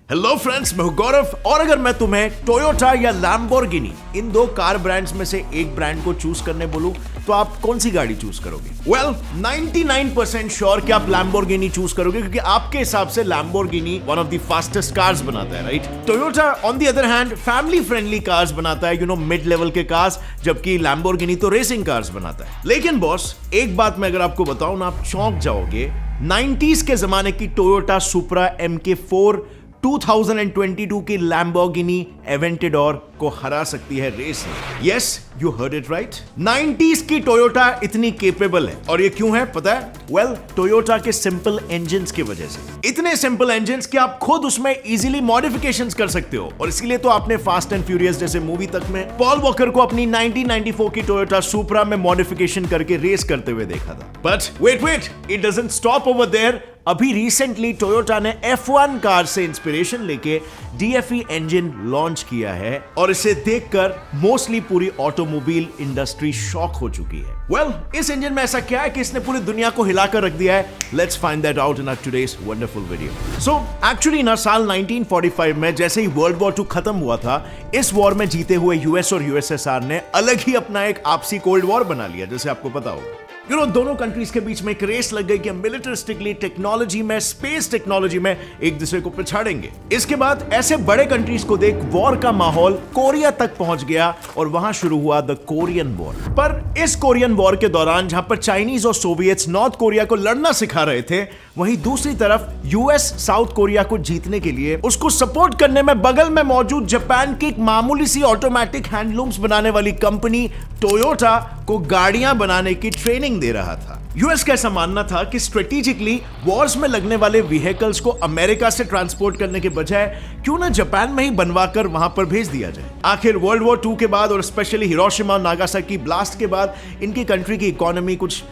Hello friends, मैं हूं गौरव और अगर मैं तुम्हें टोयोटा या लैम्बोर्गिनी इन दो कार ब्रांड्स में से एक ब्रांड को चूज करने बोलूं तो आप कौन सी गाड़ी चूज करोगे? वेल 99% श्योर कि आप लैम्बोर्गिनी चूज करोगे क्योंकि आपके हिसाब से Lamborghini one of the fastest cars बनाता है, right? Toyota on the other hand family friendly cars बनाता है, मिड लेवल के कार्स, जबकि लैम्बोर्गिनी तो रेसिंग कार्स बनाता है। लेकिन बॉस, एक बात मैं अगर आपको बताऊं ना, आप चौंक जाओगे। 90s के जमाने की टोयोटा सुपरा MK4 2022 की लैम्बोर्गिनी एवेंटेडोर को हरा सकती है रेस में। Yes, you heard it right. 90s की टोयोटा इतनी केपेबल है और ये क्यों है पता है? वेल, टोयोटा के सिंपल इंजन्स की वजह से। इतने सिंपल इंजन्स कि आप खुद उसमें इजीली मॉडिफिकेशंस कर सकते हो और इसीलिए तो आपने फास्ट एंड फ्यूरियस जैसे मूवी तक में पॉल वॉकर को अपनी 1994 की टोयोटा सुपरा में मॉडिफिकेशन करके रेस करते हुए देखा था। But wait, it doesn't stop over there. अभी रिसेंटली टोयोटा ने F1 कार से इंस्पिरेशन लेके DFE इंजन लॉन्च किया है और इसे देखकर मोस्टली पूरी ऑटोमोबाइल इंडस्ट्री शॉक हो चुकी है। वेल, इस इंजन में ऐसा क्या है कि इसने पूरी दुनिया को हिलाकर रख दिया है? Let's find that out in our today's wonderful video. So actually ना, साल 1945 में जैसे ही वर्ल्ड वॉर 2 खत्म हुआ था, इस वॉर में जीते हुए US और USSR ने अलग ही अपना एक आपसी कोल्ड वॉर बना लिया, जैसे आपको पता होगा। दोनों कंट्रीज के बीच में एक रेस लग गई कि मिलिटरिस्टिकली टेक्नोलॉजी में, स्पेस टेक्नोलॉजी में एक दूसरे को पिछाड़ेंगे। इसके बाद ऐसे बड़े कंट्रीज को देख वॉर का माहौल कोरिया तक पहुंच गया और वहां शुरू हुआ द कोरियन वॉर। पर इस कोरियन वॉर के दौरान जहां पर चाइनीज और सोवियट्स नॉर्थ कोरिया को लड़ना सिखा रहे थे, वहीं दूसरी तरफ US साउथ कोरिया को जीतने के लिए उसको सपोर्ट करने में बगल में मौजूद जापान की एक मामूली सी ऑटोमेटिक हैंडलूम्स बनाने वाली कंपनी टोयोटा को गाड़ियां बनाने की ट्रेनिंग दे रहा था। US का ऐसा मानना था कि स्ट्रेटेजिकली वॉर्स में लगने वाले व्हीकल्स को अमेरिका से ट्रांसपोर्ट करने के बजाय क्यों ना जापान में ही बनवाकर वहां पर भेज दिया जाए। आखिर वर्ल्ड वॉर 2 के बाद और स्पेशली हिरोशिमा और नागासाकी ब्लास्ट के बाद इनकी कंट्री की इकोनॉमी कुछ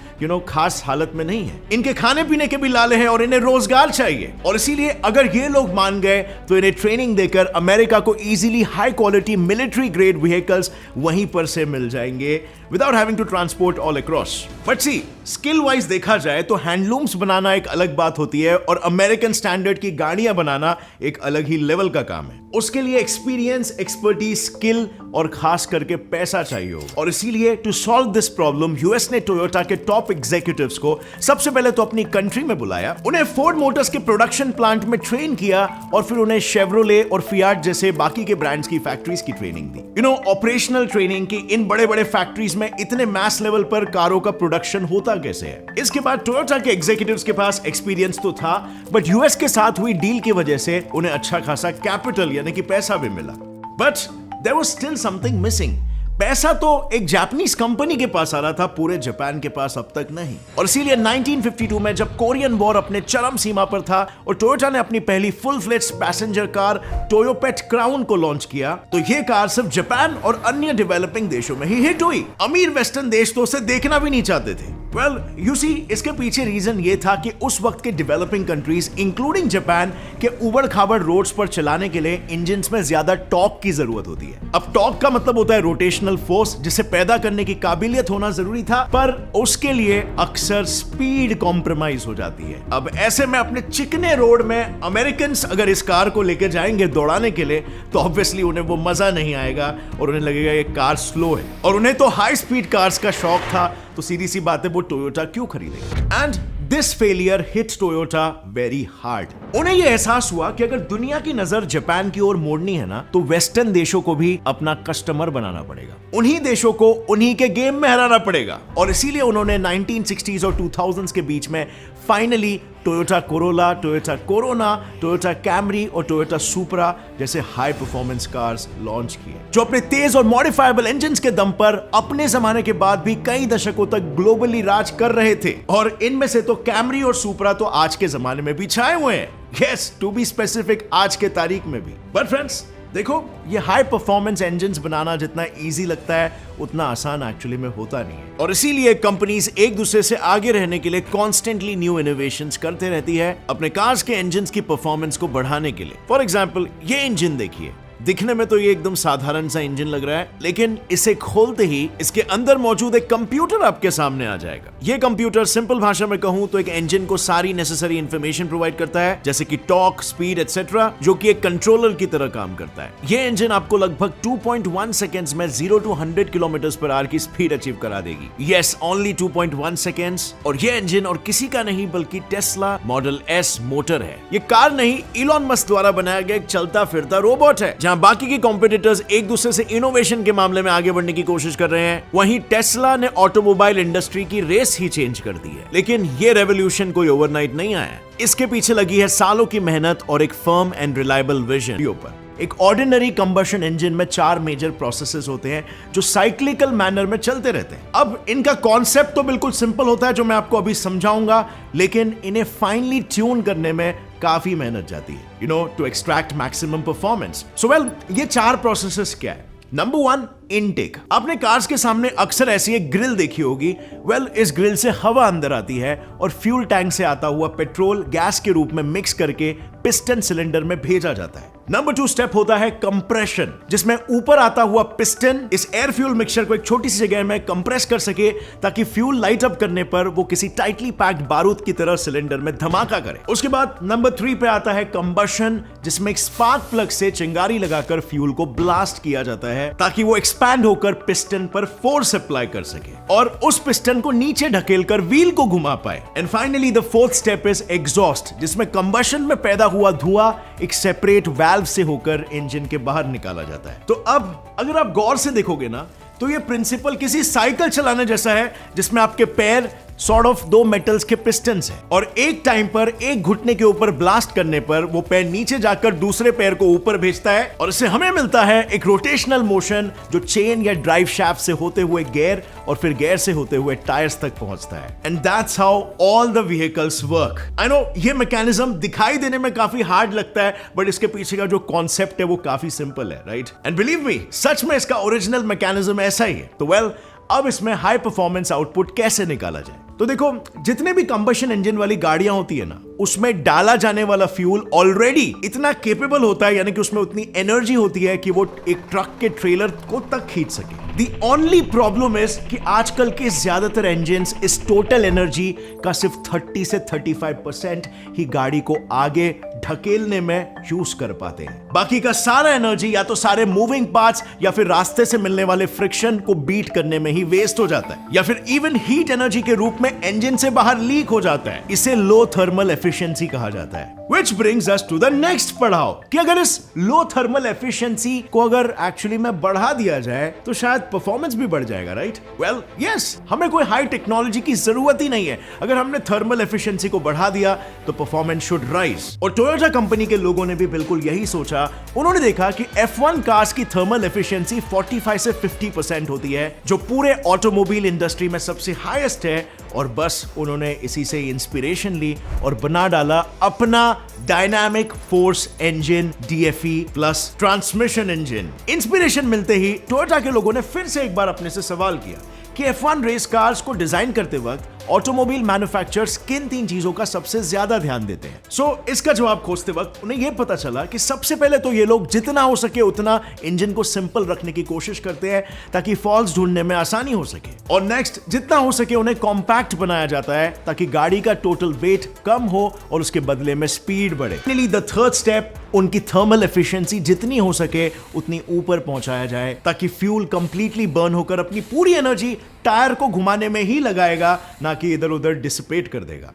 खास हालत में नहीं है। इनके खाने पीने के भी लाले हैं और इन्हें रोजगार चाहिए और इसीलिए अगर ये लोग मान गए तो इन्हें ट्रेनिंग देकर अमेरिका को easily high quality military grade vehicles वहीं पर से मिल जाएंगे without having to transport all across. But see, skill wise देखा जाए तो हैंडलूम्स बनाना एक अलग बात होती है और अमेरिकन स्टैंडर्ड की गाड़ियां बनाना एक अलग ही लेवल का काम है। उसके लिए एक्सपीरियंस, एक्सपर्टीज, स्किल और खास करके पैसा चाहिए होगा और इसीलिए to solve this problem US ने टोयोटा के टॉप एग्जीक्यूटिव्स को सबसे पहले तो अपनी कंट्री में बुलाया, उन्हें फोर्ड मोटर्स के प्रोडक्शन प्लांट में ट्रेन किया और फिर उन्हें शेवरोले और फियाट जैसे बाकी के ब्रांड्स की फैक्ट्रीज की ट्रेनिंग दी। ऑपरेशनल ट्रेनिंग की इन बड़े बड़े फैक्ट्रीज में इतने मैस लेवल पर कारों का प्रोडक्शन होता कैसे है। इसके बाद टोयोटा के एग्जीक्यूटिव्स के पास एक्सपीरियंस तो था, बट US के साथ हुई डील की वजह से उन्हें अच्छा खासा कैपिटल यानी कि पैसा भी मिला। But there was still something missing. पैसा तो एक जापानीज कंपनी के पास आ रहा था, पूरे जापान के पास अब तक नहीं। और इसीलिए 1952 में जब कोरियन वॉर अपने चरम सीमा पर था और टोयोटा ने अपनी पहली full fledged passenger car Toyopet crown को लॉन्च किया, तो यह कार सिर्फ जापान और अन्य डेवलपिंग देशों में ही हिट हुई। अमीर वेस्टर्न देश तो उसे देखना भी नहीं चाहते थे। वेल, यू सी, इसके पीछे रीजन ये था कि उस वक्त के डेवलपिंग कंट्रीज इंक्लूडिंग जापान के उबड़ खाबड़ रोड्स पर चलाने के लिए इंजन्स में ज्यादा टॉर्क की जरूरत होती है। अब टॉर्क का मतलब होता है रोटेशनल फोर्स, जिसे पैदा करने की काबिलियत होना जरूरी था, पर उसके लिए अक्सर स्पीड कॉम्प्रोमाइज हो जाती है। अब ऐसे में अपने चिकने रोड में अमेरिकन अगर इस कार को लेकर जाएंगे दौड़ाने के लिए तो ऑब्वियसली उन्हें वो मजा नहीं आएगा और उन्हें लगेगा ये कार स्लो है। और उन्हें तो हाई स्पीड कार्स का शौक था, तो सीधी सी बात है वो टोयोटा क्यों खरीदेगा। And this failure hits Toyota very hard. उन्हें यह एहसास हुआ कि अगर दुनिया की नजर जापान की ओर मोड़नी है ना, तो वेस्टर्न देशों को भी अपना कस्टमर बनाना पड़ेगा, उन्हीं देशों को उन्हीं के गेम में हराना पड़ेगा। और इसीलिए उन्होंने 1960s और 2000s के बीच में finally Toyota Corolla, Toyota Corona, Toyota Camry और टोयोटा सुपरा जैसे हाई परफॉर्मेंस कार्स लॉन्च किए, जो अपने तेज और मॉडिफाइबल इंजन्स के दम पर अपने जमाने के बाद भी कई दशकों तक ग्लोबली राज कर रहे थे। और इनमें से तो कैमरी और सुपरा तो आज के जमाने में भी छाए हुए हैं। यस, टू बी स्पेसिफिक, आज के तारीख में भी। बट फ्रेंड्स, देखो, ये हाई परफॉर्मेंस इंजन्स बनाना जितना इजी लगता है उतना आसान एक्चुअली में होता नहीं है। और इसीलिए कंपनीज एक दूसरे से आगे रहने के लिए कॉन्स्टेंटली न्यू इनोवेशंस करते रहती है अपने कार्स के इंजन्स की परफॉर्मेंस को बढ़ाने के लिए। फॉर एग्जांपल, ये इंजन देखिए, दिखने में तो ये एकदम साधारण सा इंजन लग रहा है, लेकिन इसे खोलते ही इसके अंदर मौजूद एक कंप्यूटर आपके सामने आ जाएगा। ये कंप्यूटर सिंपल भाषा में कहूं तो एक इंजन को सारी नेसेसरी इंफॉर्मेशन प्रोवाइड करता है, जैसे कि टॉर्क, स्पीड एटसेट्रा, जो कि एक कंट्रोलर की तरह काम करता है। ये इंजन आपको लगभग 2.1 सेकेंड्स में 0 to 100 किलोमीटर पर आवर की स्पीड अचीव करा देगी। Yes, only 2.1 seconds. और ये इंजन और किसी का नहीं बल्कि टेस्ला मॉडल एस मोटर है। ये कार नहीं, इलॉन मस्क द्वारा बनाया गया एक चलता फिरता रोबोट है। जहां बाकी के कॉम्पिटिटर्स एक दूसरे से इनोवेशन के मामले में आगे बढ़ने की कोशिश कर रहे हैं, वहीं टेस्ला ने ऑटोमोबाइल इंडस्ट्री की रेस ही चेंज कर दी है। लेकिन ये रेवोल्यूशन कोई ओवरनाइट नहीं आया। इसके पीछे लगी है सालों की मेहनत और एक फर्म एंड रिलायबल विजन पर। एक ऑर्डिनरी कंबशन इंजन में 4 मेजर प्रोसेसेस होते हैं जो साइक्लिकल मैनर में चलते रहते हैं। अब इनका कॉन्सेप्ट तो बिल्कुल सिंपल होता है, जो मैं आपको अभी समझाऊंगा, लेकिन इन्हें फाइनली ट्यून करने में काफी मेहनत जाती है, to extract maximum performance. So well, ये 4 प्रोसेसेस क्या है? Number 1, intake. आपने कार्स के सामने अक्सर ऐसी एक ग्रिल देखी होगी। वेल, इस ग्रिल से हवा अंदर आती है और फ्यूल टैंक से आता हुआ पेट्रोल गैस के रूप में मिक्स करके पिस्टन सिलेंडर में भेजा जाता है। नंबर 2 स्टेप होता है कंप्रेशन, जिसमें ऊपर आता हुआ पिस्टन इस एयर फ्यूल मिक्सचर को एक छोटी सी जगह में कंप्रेस कर सके ताकि फ्यूल लाइट अप करने पर वो किसी टाइटली पैक्ड बारूद की तरह सिलेंडर में धमाका करे। उसके बाद नंबर 3 पे आता है कंबशन, जिसमें एक स्पार्क प्लग से चिंगारी लगाकर फ्यूल को ब्लास्ट किया जाता है ताकि वो एक्सपैंड होकर पिस्टन पर फोर्स अप्लाई कर सके और उस पिस्टन को नीचे ढकेलकर व्हील को घुमा पाए। And finally the 4th step is exhaust, जिसमें कंबशन में पैदा हुआ धुआं एक सेपरेट वाल्व से होकर इंजन के बाहर निकाला जाता है। तो अब अगर आप गौर से देखोगे ना, तो ये प्रिंसिपल किसी साइकिल चलाने जैसा है, जिसमें आपके पैर सॉर्ट ऑफ 2 मेटल्स के पिस्टन्स हैं और एक टाइम पर एक घुटने के ऊपर ब्लास्ट करने पर वो पैर नीचे जाकर दूसरे पैर को ऊपर भेजता है और इससे हमें मिलता है एक रोटेशनल मोशन जो चेन या ड्राइव शाफ्ट से होते हुए गियर और फिर गियर से होते हुए टायर्स तक पहुंचता है। And that's how all the vehicles work. I know ये मैकेनिज्म दिखाई देने में काफी हार्ड लगता है, बट इसके पीछे का जो कॉन्सेप्ट है वो काफी सिंपल है, राइट? एंड बिलीव मी, सच में इसका ओरिजिनल मैकेनिज्म ऐसा ही है। तो वेल, अब इसमें हाई परफॉर्मेंस आउटपुट कैसे निकाला जाए? तो देखो, जितने भी कंबशन इंजन वाली गाड़ियां होती है ना, उसमें डाला जाने वाला फ्यूल ऑलरेडी इतना केपेबल होता है, यानी कि उसमें उतनी एनर्जी होती है कि वो एक ट्रक के ट्रेलर को तक खींच सके। The only problem is कि आजकल के ज्यादातर इंजन्स इस टोटल एनर्जी का सिर्फ 30 से 35% ही गाड़ी को आगे ढकेलने में यूज कर पाते हैं। बाकी का सारा एनर्जी या तो सारे मूविंग पार्ट्स या फिर रास्ते से मिलने वाले फ्रिक्शन को बीट करने में ही वेस्ट हो जाता है, या फिर इवन हीट एनर्जी के रूप में इंजन से बाहर लीक हो जाता है। इसे लो थर्मल एफिशिएंसी कहा जाता है। Which brings us to the next पड़ाव कि अगर इस लो थर्मल एफिशिएंसी को अगर एक्चुअली में बढ़ा दिया जाए तो शायद परफॉर्मेंस भी बढ़ जाएगा, राइट? वेल यस, हमें कोई हाई टेक्नोलॉजी की जरूरत ही नहीं है। अगर हमने थर्मल एफिशिएंसी को बढ़ा दिया तो परफॉर्मेंस शुड राइज। और टोयोटा कंपनी के लोगों ने भी बिल्कुल यही सोचा। उन्होंने देखा कि F1 कार्स की थर्मल एफिशिएंसी 45 से 50% होती है, जो पूरे ऑटोमोबाइल इंडस्ट्री में सबसे हाईएस्ट है, और बस उन्होंने इसी से इंस्पिरेशन ली और बना डाला अपना dynamic force engine DFE plus transmission engine. Inspiration मिलते ही टोयोटा के लोगों ने फिर से एक बार अपने से सवाल किया कि F1 रेस कार्स को डिजाइन करते वक्त ऑटोमोबाइल मैन्युफैक्चरर्स किन 3 चीजों का सबसे ज्यादा ध्यान देते हैं। इसका जवाब खोजते वक्त उन्हें यह पता चला कि सबसे पहले तो ये लोग जितना हो सके उतना इंजन को सिंपल रखने की कोशिश करते हैं ताकि फॉल्स ढूंढने में आसानी हो सके, और नेक्स्ट जितना हो सके उन्हें कॉम्पैक्ट बनाया जाता है ताकि गाड़ी का टोटल वेट कम हो और उसके बदले में स्पीड बढ़े। फाइनली द 3rd स्टेप, उनकी थर्मल एफिशिएंसी जितनी हो सके उतनी ऊपर पहुंचाया जाए ताकि फ्यूल कंप्लीटली बर्न होकर अपनी पूरी एनर्जी टायर को घुमाने में ही लगाएगा, ना कि इधर उधर डिसिपेट कर देगा।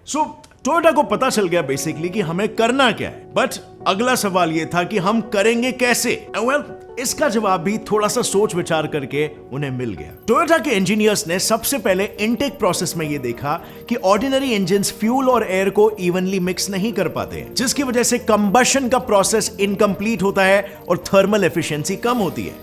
टोयोटा को पता चल गया बेसिकली कि हमें करना क्या है, बट अगला सवाल यह था कि हम करेंगे कैसे? इसका जवाब भी थोड़ा सा सोच विचार करके उन्हें मिल गया। टोयोटा के इंजीनियर्स ने सबसे पहले इनटेक प्रोसेस में यह देखा कि ऑर्डिनरी इंजन्स फ्यूल और एयर को इवनली मिक्स नहीं कर पाते, जिसकी वजह से कंबशन का प्रोसेस इनकम्प्लीट होता है और थर्मल एफिशिएंसी कम होती है।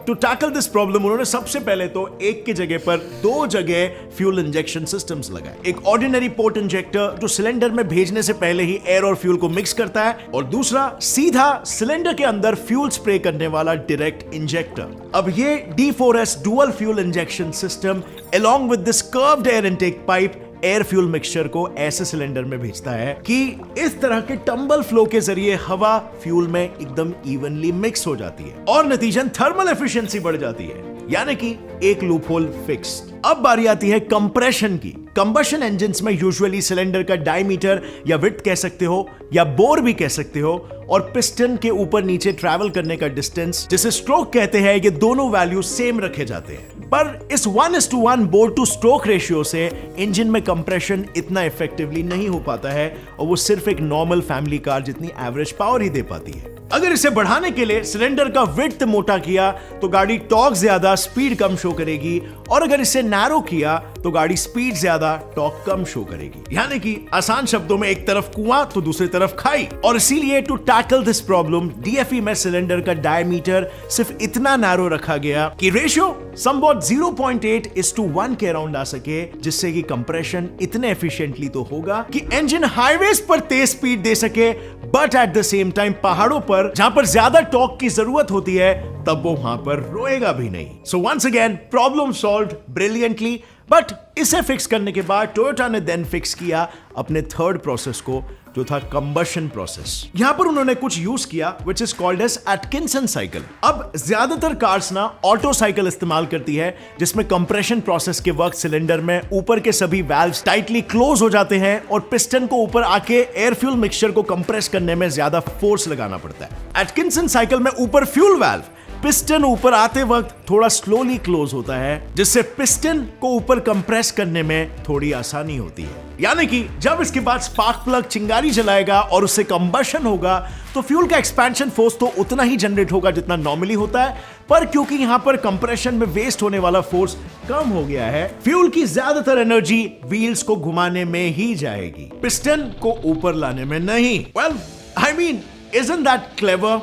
टू टैकल दिस प्रॉब्लम उन्होंने सबसे पहले तो एक की जगह पर 2 जगह फ्यूल इंजेक्शन सिस्टम्स लगाए। एक ऑर्डिनरी पोर्ट इंजेक्टर जो सिलेंडर में भेजने से पहले ही एयर और फ्यूल को मिक्स करता है, और दूसरा सीधा सिलेंडर के अंदर फ्यूल स्प्रे करने वाला डायरेक्ट इंजेक्टर। अब ये D4S dual fuel injection system along with this curved air intake pipe air fuel mixture को ऐसे सिलेंडर में भेजता है कि इस तरह के टंबल फ्लो के जरिए हवा फ्यूल में एकदम इवनली मिक्स हो जाती है और नतीजन थर्मल एफिशिएंसी बढ़ जाती है, यानी कि एक लूपहोल फिक्स। अब बारी आती है कंप्रेशन की। कंबशन इंजन्स में यूजुअली सिलेंडर का डायमीटर या विड्थ कह सकते हो या बोर भी कह सकते हो और पिस्टन के ऊपर नीचे ट्रैवल करने का डिस्टेंस जिसे स्ट्रोक कहते हैं, ये दोनों वैल्यू सेम रखे जाते हैं। पर इस 1:1 बोर टू स्ट्रोक रेशियो से इंजन में कंप्रेशन इतना इफेक्टिवली नहीं हो पाता है और वो सिर्फ एक नॉर्मल फैमिली कार जितनी एवरेज पावर ही दे पाती है। अगर इसे बढ़ाने के लिए सिलेंडर का विड्थ मोटा किया तो गाड़ी टॉर्क ज्यादा स्पीड कम शो करेगी और अगर इसे नैरो किया तो गाड़ी स्पीड ज्यादा टॉर्क कम शो करेगी। यानी कि आसान शब्दों में एक तरफ कुआं तो दूसरी तरफ खाई। और इसीलिए to tackle this problem DFE में सिलेंडर का डायमीटर सिर्फ इतना नैरो रखा गया कि रेशियो समवॉट 0.8:1 के अराउंड आ सके, जिससे कि कंप्रेशन इतने एफिशिएंटली तो होगा कि इंजन हाईवेज पर तेज स्पीड दे सके, but at the same time पहाड़ों पर जहां पर ज्यादा टॉर्क की जरूरत होती है तब वो वहां पर रोएगा भी नहीं। So once again problem solved brilliantly. But इसे फिक्स करने के बाद टोयोटा ने देन फिक्स किया अपने थर्ड प्रोसेस को, जो था कंबशन प्रोसेस। यहां पर उन्होंने कुछ यूज किया which is called as Atkinson cycle. अब ज्यादातर कार्स ना ऑटो साइकिल इस्तेमाल करती है, जिसमें कंप्रेशन प्रोसेस के वक्त सिलेंडर में ऊपर के सभी वाल्व्स टाइटली क्लोज हो जाते हैं और पिस्टन को ऊपर आके एयर फ्यूल मिक्सचर को कंप्रेस करने में ज्यादा फोर्स लगाना पड़ता है। एटकिंसन साइकिल में ऊपर फ्यूल वाल्व पिस्टन ऊपर आते वक्त थोड़ा स्लोली क्लोज होता है, जिससे पिस्टन को ऊपर कंप्रेस करने में थोड़ी आसानी होती है। यानी कि जब इसके बाद स्पार्क प्लग चिंगारी जलाएगा और उससे कंबशन होगा तो फ्यूल का एक्सपेंशन फोर्स तो उतना ही जनरेट होगा जितना नॉर्मली होता है, पर क्योंकि यहां पर कंप्रेशन में वेस्ट होने वाला फोर्स कम हो गया है, फ्यूल की ज्यादातर एनर्जी व्हील्स को घुमाने में ही जाएगी, पिस्टन को ऊपर लाने में नहीं। Well I mean isn't that clever?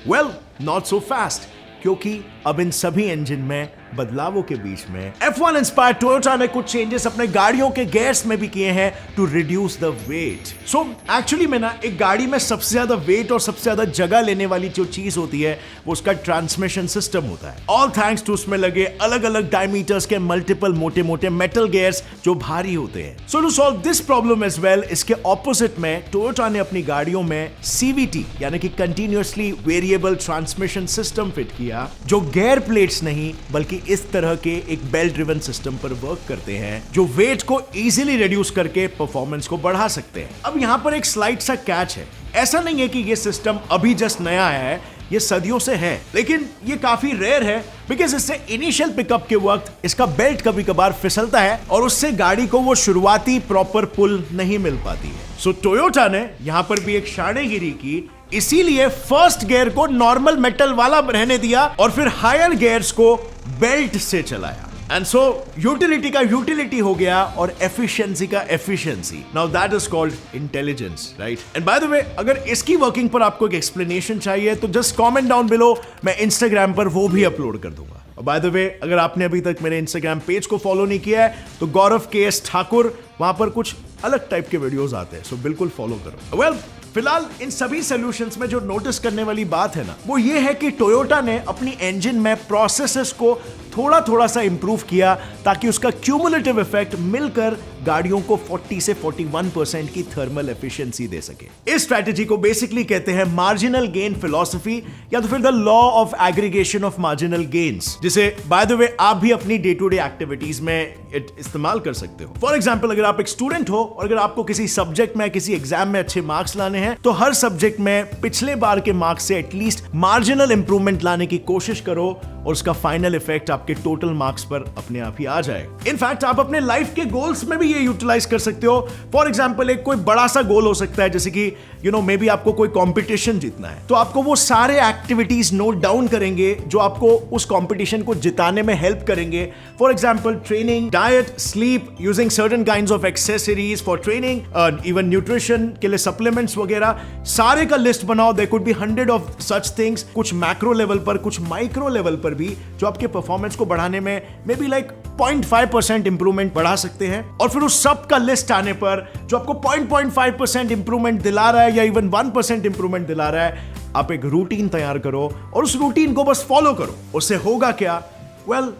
Well not so fast, क्योंकि अब इन सभी इंजन में बदलावों के बीच में F1 इंस्पायर्ड टोयोटा ने कुछ चेंजेस अपने गाड़ियों के गेयर्स में भी किए हैं to reduce the weight. So actually में ना एक गाड़ी में सबसे ज्यादा वेट और सबसे ज्यादा जगह लेने वाली जो चीज होती है वो उसका ट्रांसमिशन सिस्टम होता है, ऑल थैंक्स टू उसमें लगे अलग अलग डायमीटर्स के मल्टीपल मोटे मोटे मेटल गेयर्स जो भारी होते हैं। So to solve this problem as well, इसके ऑपोजिट में टोयोटा ने अपनी गाड़ियों में CVT यानी कि continuously variable transmission system fit किया, जो गेयर प्लेट्स नहीं बल्कि इस तरह के एक बेल्ट ड्रिवन सिस्टम पर वर्क करते हैं, जो वेट को इजीली रिड्यूस करके परफॉर्मेंस को बढ़ा सकते हैं। अब यहां पर एक स्लाइड सा कैच है, ऐसा नहीं है कि ये सिस्टम अभी जस्ट नया आया है, ये सदियों से है, लेकिन ये काफी रेयर है बिकॉज इससे इनिशियल पिकअप के वक्त इसका बेल्ट कभी कभार फिसलता है और उससे गाड़ी को वो शुरुआती प्रॉपर पुल नहीं मिल पाती है। सो टोयोटा ने यहां पर भी एक शानेगिरी की, इसीलिए फर्स्ट गियर को नॉर्मल मेटल वाला रहने दिया और फिर हायर गियर्स को बेल्ट से चलाया। एंड सो यूटिलिटी का यूटिलिटी हो गया और एफिशिएंसी का efficiency. Now that is called intelligence, right? And by the way, अगर इसकी वर्किंग पर आपको एक एक्सप्लेनेशन चाहिए तो जस्ट कमेंट डाउन बिलो, मैं इंस्टाग्राम पर वो भी अपलोड कर दूंगा। और बाय द वे, अगर आपने अभी तक मेरे इंस्टाग्राम पेज को फॉलो नहीं किया है तो गौरव KS ठाकुर, वहां पर कुछ अलग टाइप के वीडियोस आते हैं, सो बिल्कुल फॉलो करो। वेल फिलहाल इन सभी सॉल्यूशंस में जो नोटिस करने वाली बात है ना, वो ये है कि टोयोटा ने अपनी इंजन में प्रोसेसेस को थोड़ा थोड़ा सा इंप्रूव किया ताकि उसका क्यूमुलेटिव इफेक्ट मिलकर गाड़ियों को 40 से 41% की थर्मल एफिशिएंसी दे सके। इस स्ट्रैटेजी को बेसिकली कहते हैं मार्जिनल गेन फिलॉसफी या तो फिर the law of aggregation of marginal gains, जिसे बाय द वे आप भी अपनी डे टू डे एक्टिविटीज में इस्तेमाल कर सकते हो। फॉर एग्जाम्पल, अगर आप एक स्टूडेंट हो और अगर आपको किसी सब्जेक्ट में किसी एग्जाम में अच्छे मार्क्स लाने हैं तो हर सब्जेक्ट में पिछले बार के मार्क्स से एटलीस्ट मार्जिनल इंप्रूवमेंट लाने की कोशिश करो और उसका फाइनल इफेक्ट आपके टोटल मार्क्स पर अपने आप ही आ जाए। इनफैक्ट आप अपने लाइफ के गोल्स में भी ये यूटिलाइज कर सकते हो। फॉर एग्जांपल, एक कोई बड़ा सा गोल हो सकता है, जैसे कि मे बी आपको कोई कंपटीशन जीतना है, तो आपको वो सारे एक्टिविटीज नोट डाउन करेंगे जो आपको उस कंपटीशन को जिताने में हेल्प करेंगे। For example, training, diet, sleep, using certain kinds of accessories for training, even nutrition के लिए सप्लीमेंट्स वगैरह, सारे का लिस्ट बनाओ। There could be 100 of such things, कुछ मैक्रो लेवल पर, कुछ माइक्रो लेवल पर भी, जो आपके परफॉर्मेंस को बढ़ाने में मे बी लाइक 0.5% इंप्रूवमेंट बढ़ा सकते हैं। और फिर उस सब का लिस्ट आने पर जो आपको 0.5% इंप्रूवमेंट दिला रहा है या इवन 1% इंप्रूवमेंट दिला रहा है, आप एक रूटीन तैयार करो और उस रूटीन को बस फॉलो करो। उससे होगा क्या? वेल,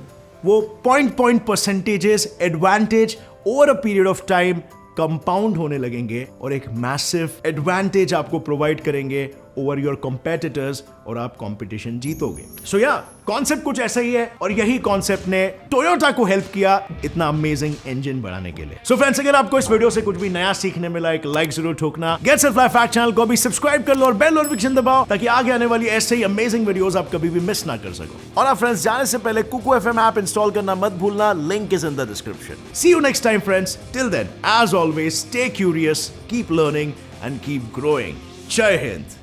वो point percentages advantage over a period of time compound होने लगेंगे और एक मैसिव एडवांटेज आपको प्रोवाइड करेंगे ओवर योर कॉम्पिटिटर्स और आप कंपटीशन जीतोगे। सो या कॉन्सेप्ट कुछ ऐसा ही है और यही कॉन्सेप्ट ने टोयोटा को हेल्प किया इतना अमेजिंग इंजन बनाने के लिए। सो फ्रेंड्स, अगर आपको इस वीडियो से कुछ भी नया सीखने मिला, एक लाइक जरूर ठोकना। Get set fly fact channel को भी सब्सक्राइब कर लो और बेल नोटिफिकेशन दबाओ ताकि आगे आने वाली ऐसे ही अमेजिंग वीडियोस आप कभी भी मिस ना कर सको। और आप फ्रेंड्स, जाने से पहले कुकू एफएम ऐप इंस्टॉल करना मत भूलना, link is in the description. See you next time friends, till then as always stay curious, keep learning and keep growing. जय हिंद।